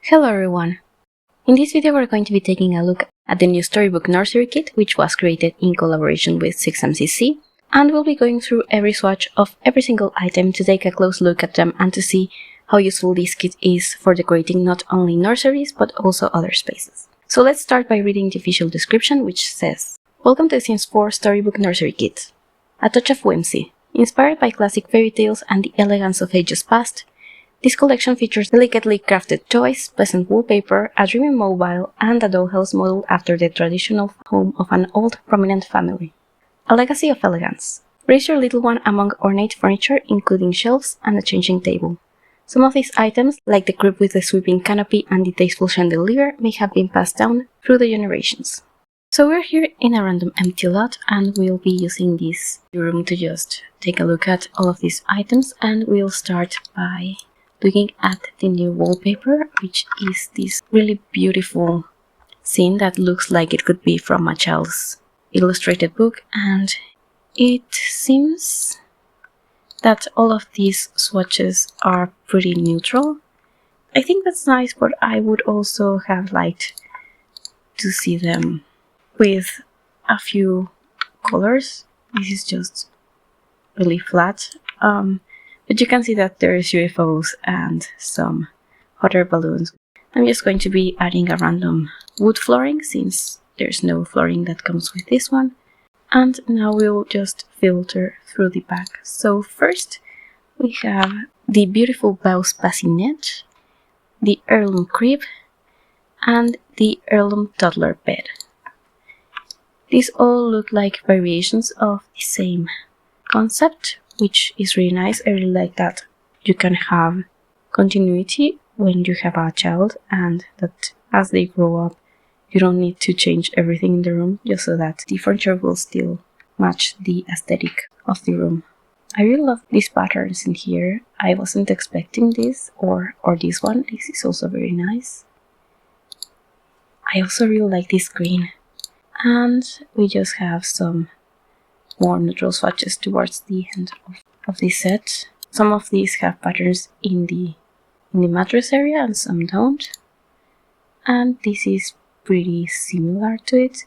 Hello everyone! In this video we're going to be taking a look at the new Storybook Nursery kit, which was created in collaboration with SixamCC, and we'll be going through every swatch of every single item to take a close look at them and to see how useful this kit is for decorating not only nurseries but also other spaces. So let's start by reading the official description, which says: Welcome to the Sims 4 Storybook Nursery Kit. A touch of whimsy. Inspired by classic fairy tales and the elegance of ages past, this collection features delicately crafted toys, pleasant wallpaper, a dreamy mobile, and a dollhouse modeled after the traditional home of an old, prominent family. A legacy of elegance. Raise your little one among ornate furniture, including shelves and a changing table. Some of these items, like the crib with the sweeping canopy and the tasteful chandelier, may have been passed down through the generations. So we're here in a random empty lot, and we'll be using this room to just take a look at all of these items, and we'll start by looking at the new wallpaper, which is this really beautiful scene that looks like it could be from a child's illustrated book, and it seems that all of these swatches are pretty neutral. I think that's nice, but I would also have liked to see them with a few colors. This is just really flat. But you can see that there's UFOs and some hot air balloons. I'm just going to be adding a random wood flooring since there's no flooring that comes with this one. And now we'll just filter through the pack. So first we have the beautiful Baus bassinet, the heirloom crib, and the heirloom toddler bed. These all look like variations of the same concept, which is really nice. I really like that you can have continuity when you have a child, and that as they grow up you don't need to change everything in the room just so that the furniture will still match the aesthetic of the room. I really love these patterns in here. I wasn't expecting this or this one. This is also very nice. I also really like this green. And we just have some more neutral swatches towards the end of the set. Some of these have patterns in the mattress area and some don't. And this is pretty similar to it,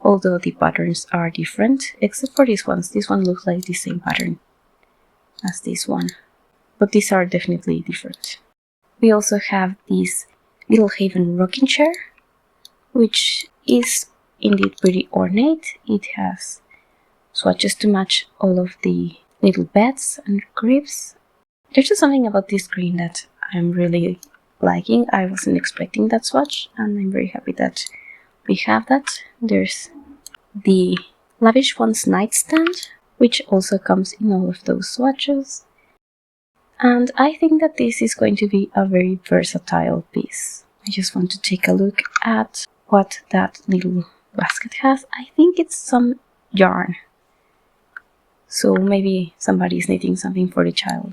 although the patterns are different, except for these ones. This one looks like the same pattern as this one, but these are definitely different. We also have this Little Haven rocking chair, which is indeed pretty ornate. It has swatches to match all of the little beds and cribs. There's just something about this green that I'm really liking. I wasn't expecting that swatch, and I'm very happy that we have that. There's the Lavish One's nightstand, which also comes in all of those swatches. And I think that this is going to be a very versatile piece. I just want to take a look at what that little basket has. I think it's some yarn. So maybe somebody is knitting something for the child.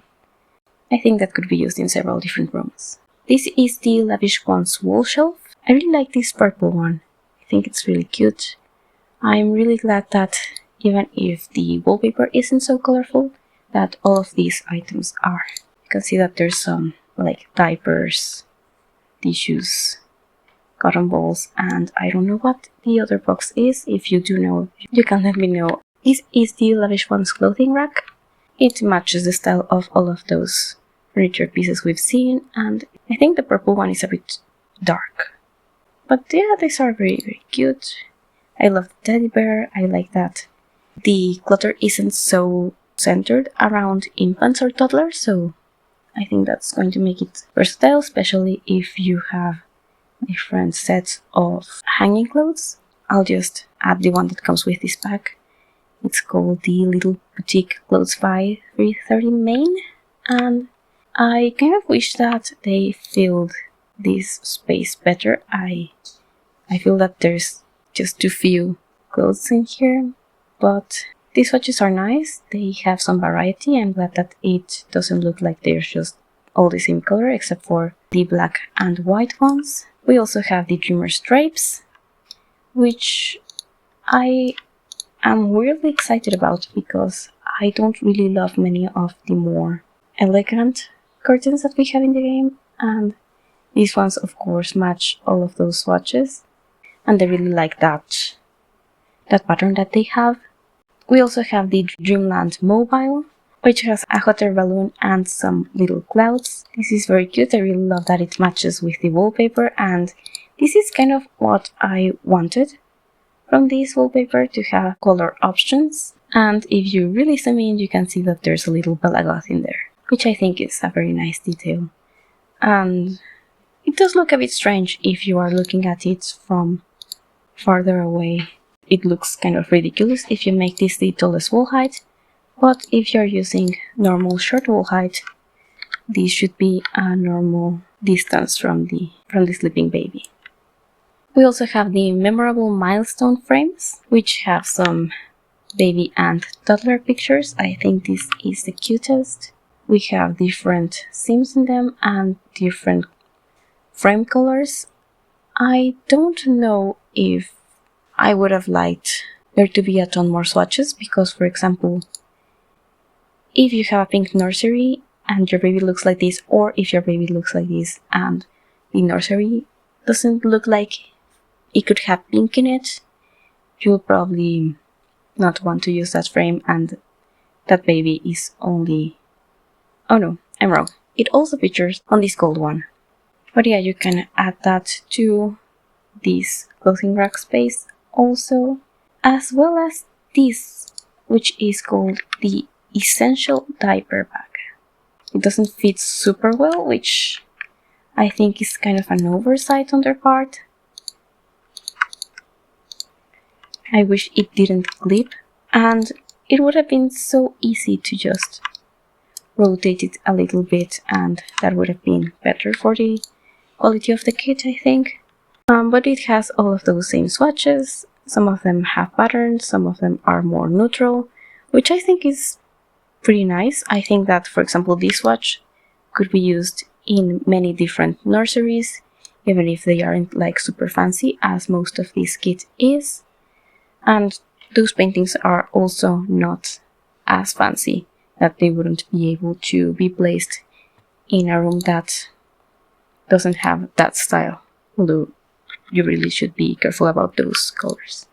I think that could be used in several different rooms. This is the Lavish One's wall shelf. I really like this purple one. I think it's really cute. I'm really glad that even if the wallpaper isn't so colorful, that all of these items are. You can see that there's some like diapers, tissues, cotton balls, and I don't know what the other box is. If you do know, you can let me know. This is the Lavish One's clothing rack. It matches the style of all of those furniture pieces we've seen, and I think the purple one is a bit dark. But yeah, these are very, very cute. I love the teddy bear. I like that the clutter isn't so centered around infants or toddlers, so I think that's going to make it versatile, especially if you have different sets of hanging clothes. I'll just add the one that comes with this pack. It's called the Little Boutique Clothes by 330 Main, and I kind of wish that they filled this space better. I feel that there's just too few clothes in here, but these swatches are nice. They have some variety. I'm glad that it doesn't look like they're just all the same color except for the black and white ones. We also have the Dreamer stripes, which I'm weirdly excited about because I don't really love many of the more elegant curtains that we have in the game, and These ones, of course, match all of those swatches, and I really like that pattern that they have. We also have the Dreamland Mobile, which has a hot air balloon and some little clouds. This is very cute. I really love that it matches with the wallpaper, and this is kind of what I wanted from this wallpaper, to have color options. And if you really zoom in, you can see that there's a little Bella Goth in there, which I think is a very nice detail. And it does look a bit strange if you are looking at it from farther away. It looks kind of ridiculous if you make this the tallest wall height, but if you're using normal short wall height, this should be a normal distance from the sleeping baby. We also have the memorable milestone frames, which have some baby and toddler pictures. I think this is the cutest. We have different seams in them and different frame colors. I don't know if I would have liked there to be a ton more swatches, because, for example, if you have a pink nursery and your baby looks like this, or if your baby looks like this and the nursery doesn't look like it could have pink in it, you'll probably not want to use that frame, and that baby is only... Oh no, I'm wrong. It also features on this gold one. But yeah, you can add that to this clothing rack space also, as well as this, which is called the Essential Diaper Bag. It doesn't fit super well, which I think is kind of an oversight on their part. I wish it didn't clip, and it would have been so easy to just rotate it a little bit, and that would have been better for the quality of the kit, I think. But it has all of those same swatches. Some of them have patterns, some of them are more neutral, which I think is pretty nice. I think that, for example, this swatch could be used in many different nurseries, even if they aren't like super fancy, as most of this kit is. And those paintings are also not as fancy, that they wouldn't be able to be placed in a room that doesn't have that style, although you really should be careful about those colors.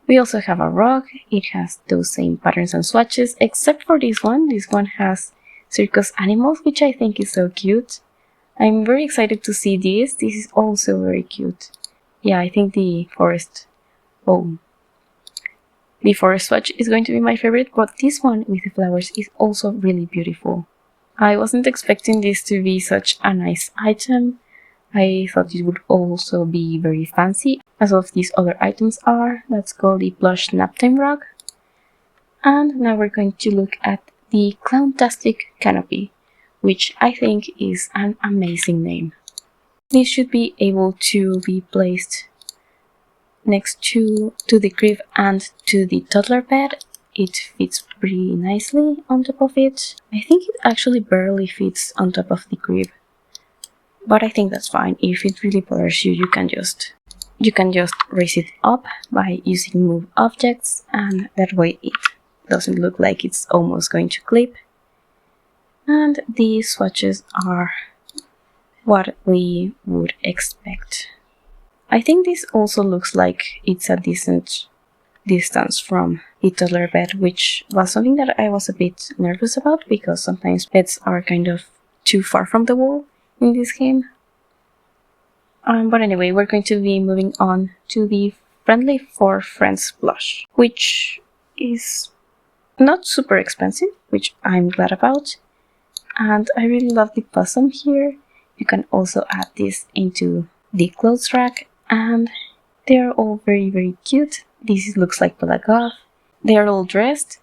We also have a rug. It has those same patterns and swatches, except for this one. This one has circus animals, which I think is so cute. I'm very excited to see this. This is also very cute. Yeah, I think the forest swatch is going to be my favorite, but this one with the flowers is also really beautiful. I wasn't expecting this to be such a nice item. I thought it would also be very fancy, as all of these other items are. That's called the Plush Naptime Rug. And now we're going to look at the Clowntastic Canopy, which I think is an amazing name. This should be able to be placed next to the crib and to the toddler bed. It fits pretty nicely on top of it. I think it actually barely fits on top of the crib, but I think that's fine. If it really bothers you, you can just raise it up by using Move Objects, and that way it doesn't look like it's almost going to clip. And these swatches are what we would expect. I think this also looks like it's a decent distance from the toddler bed, which was something that I was a bit nervous about, because sometimes beds are kind of too far from the wall in this game. But anyway, we're going to be moving on to the Friendly for Friends blush, which is not super expensive, which I'm glad about. And I really love the possum here. You can also add this into the clothes rack, and they're all very, very cute. This looks like Bella Goth. They are all dressed.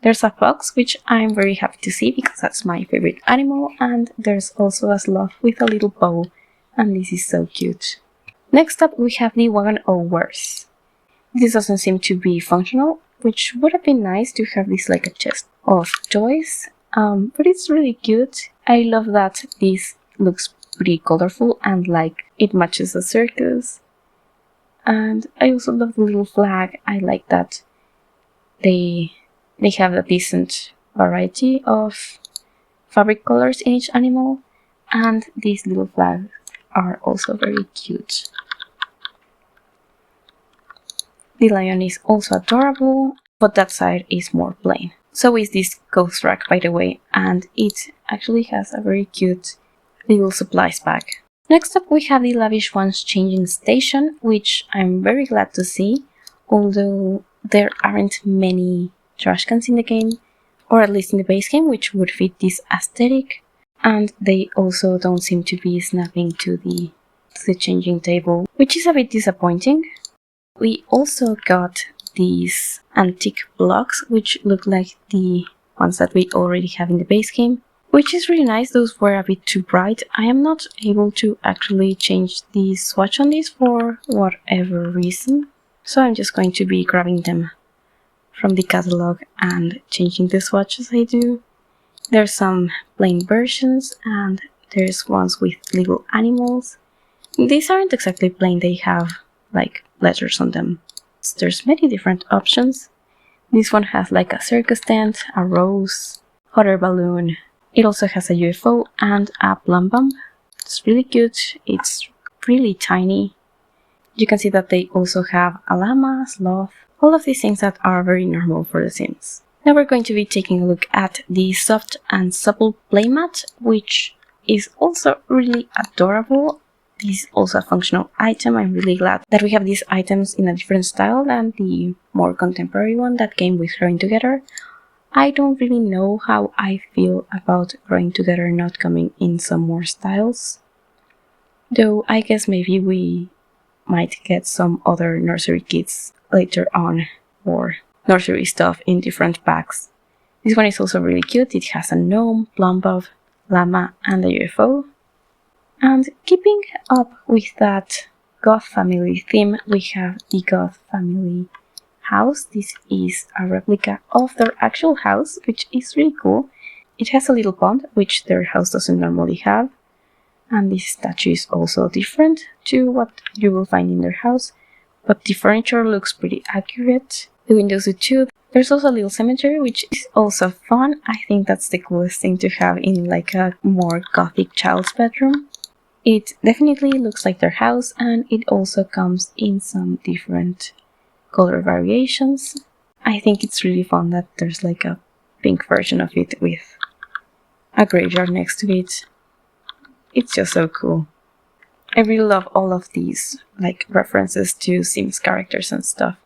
There's a fox, which I'm very happy to see because that's my favorite animal, and there's also a sloth with a little bow, and this is so cute. Next up, we have the Wagon O Worse. This doesn't seem to be functional, which would have been nice to have this like a chest of toys, but it's really cute. I love that this looks pretty colorful and like it matches the circus. And I also love the little flag. I like that they have a decent variety of fabric colors in each animal. And these little flags are also very cute. The lion is also adorable, but that side is more plain. So is this ghost rack, by the way, and it actually has a very cute little supplies bag. Next up we have the Lavish One's changing station, which I'm very glad to see, although there aren't many trash cans in the game, or at least in the base game, which would fit this aesthetic, and they also don't seem to be snapping to the changing table, which is a bit disappointing. We also got these antique blocks, which look like the ones that we already have in the base game, which is really nice. Those were a bit too bright. I am not able to actually change the swatch on these for whatever reason, so I'm just going to be grabbing them from the catalog and changing the swatch as I do. There's some plain versions and there's ones with little animals. These aren't exactly plain, they have like letters on them. There's many different options. This one has like a circus tent, a rose, hot air balloon. It also has a UFO and a plum bomb. It's really cute. It's really tiny. You can see that they also have a llama, sloth, all of these things that are very normal for The Sims. Now we're going to be taking a look at the soft and supple playmat, which is also really adorable. This is also a functional item. I'm really glad that we have these items in a different style than the more contemporary one that came with Growing Together. I don't really know how I feel about Growing Together not coming in some more styles, though I guess maybe we might get some other nursery kits later on, or nursery stuff in different packs. This one is also really cute. It has a gnome, plum bob, llama, and a UFO. And keeping up with that Goth family theme, we have the Goth family house. This is a replica of their actual house, which is really cool. It has a little pond, which their house doesn't normally have. And this statue is also different to what you will find in their house, but the furniture looks pretty accurate. The windows do too. There's also a little cemetery, which is also fun. I think that's the coolest thing to have in like a more gothic child's bedroom. It definitely looks like their house, and it also comes in some different color variations. I think it's really fun that there's like a pink version of it with a graveyard next to it. It's just so cool. I really love all of these like references to Sims characters and stuff.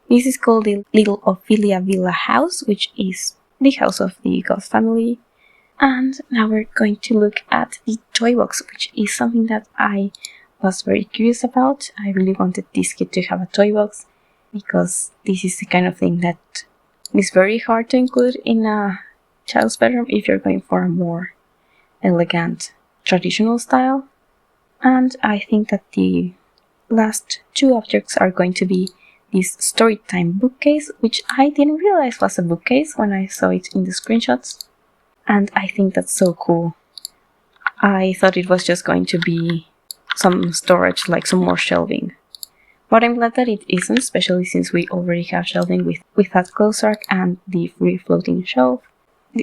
This is called the Little Ophelia Villa house, which is the house of the Goth family. And now we're going to look at the toy box, which is something that I was very curious about. I really wanted this kit to have a toy box, because this is the kind of thing that is very hard to include in a child's bedroom if you're going for a more elegant, traditional style. And I think that the last two objects are going to be this Storytime bookcase, which I didn't realize was a bookcase when I saw it in the screenshots. And I think that's so cool. I thought it was just going to be some storage, like some more shelving. But I'm glad that it isn't, especially since we already have shelving with that clothes rack and the free floating shelf.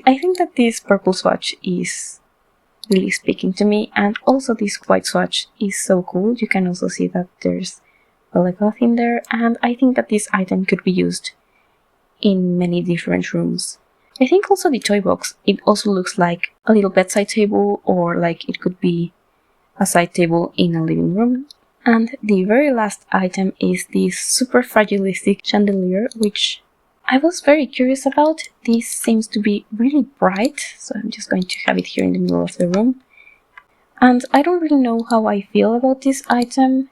I think that this purple swatch is really speaking to me, and also this white swatch is so cool. You can also see that there's a cloth in there, and I think that this item could be used in many different rooms. I think also the toy box, it also looks like a little bedside table, or like it could be a side table in a living room. And the very last item is this super fragilistic chandelier, which I was very curious about. This seems to be really bright, so I'm just going to have it here in the middle of the room. And I don't really know how I feel about this item.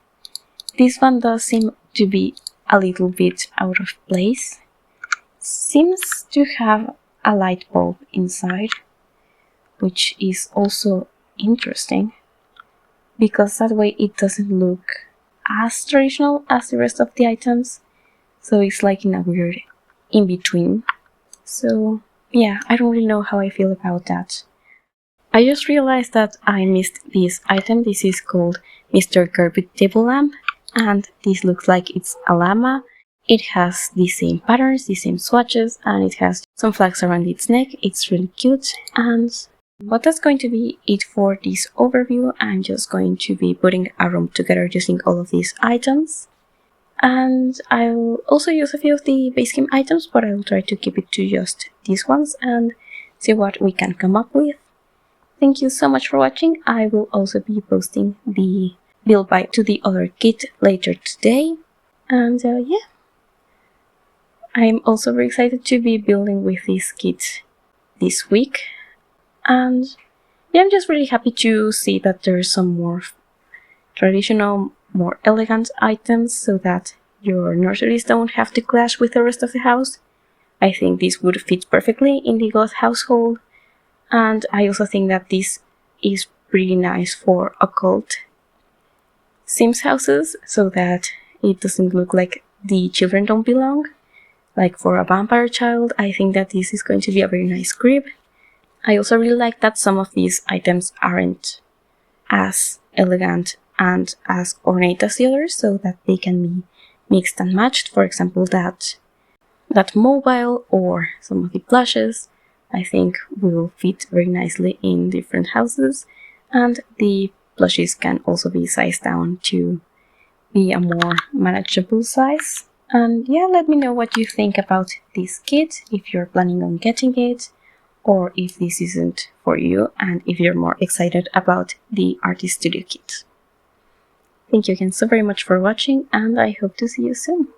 This one does seem to be a little bit out of place. Seems to have a light bulb inside, which is also interesting, because that way it doesn't look as traditional as the rest of the items, so it's like in a weird in-between. So yeah, I don't really know how I feel about that. I just realized that I missed this item. This is called Mr. Carpet Table Lamp, and this looks like it's a llama. It has the same patterns, the same swatches, and it has some flags around its neck. It's really cute, and But that's going to be it for this overview. I'm just going to be putting a room together using all of these items. And I'll also use a few of the base game items, but I'll try to keep it to just these ones and see what we can come up with. Thank you so much for watching. I will also be posting the build by to the other kit later today. And yeah, I'm also very excited to be building with this kit this week. And yeah, I'm just really happy to see that there's some more traditional, more elegant items so that your nurseries don't have to clash with the rest of the house. I think this would fit perfectly in the goth household, and I also think that this is pretty nice for occult Sims houses so that it doesn't look like the children don't belong. Like for a vampire child, I think that this is going to be a very nice crib. I also really like that some of these items aren't as elegant and as ornate as the others, so that they can be mixed and matched. For example, that mobile or some of the plushes, I think will fit very nicely in different houses, and the plushes can also be sized down to be a more manageable size. And yeah, let me know what you think about this kit, if you're planning on getting it, or if this isn't for you, and if you're more excited about the Artist Studio kit. Thank you again so very much for watching, and I hope to see you soon.